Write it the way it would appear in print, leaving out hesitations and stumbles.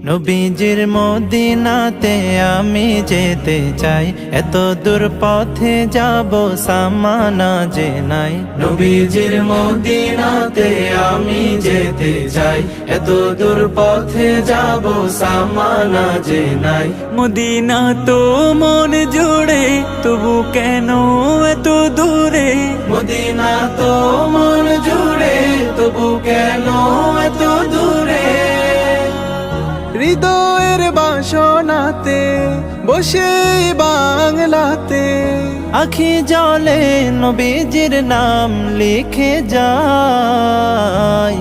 নবীজির মদিনাতে আমি যেতে চাই, এত দূর পথে যাব সামানা যে নাই। নবীজির মদিনাতে আমি যেতে চাই, এত দূর পথে যাব সামানা যে নাই। মদিনা তো মন জুড়ে, তবু কেন এত দূরে? মদিনা তো মন জুড়ে, তবু কেন এত দূরে? হৃদয়ের বাসনাতে বসে বাংলাতে আখি জলে নবীজির নাম লিখে যায়।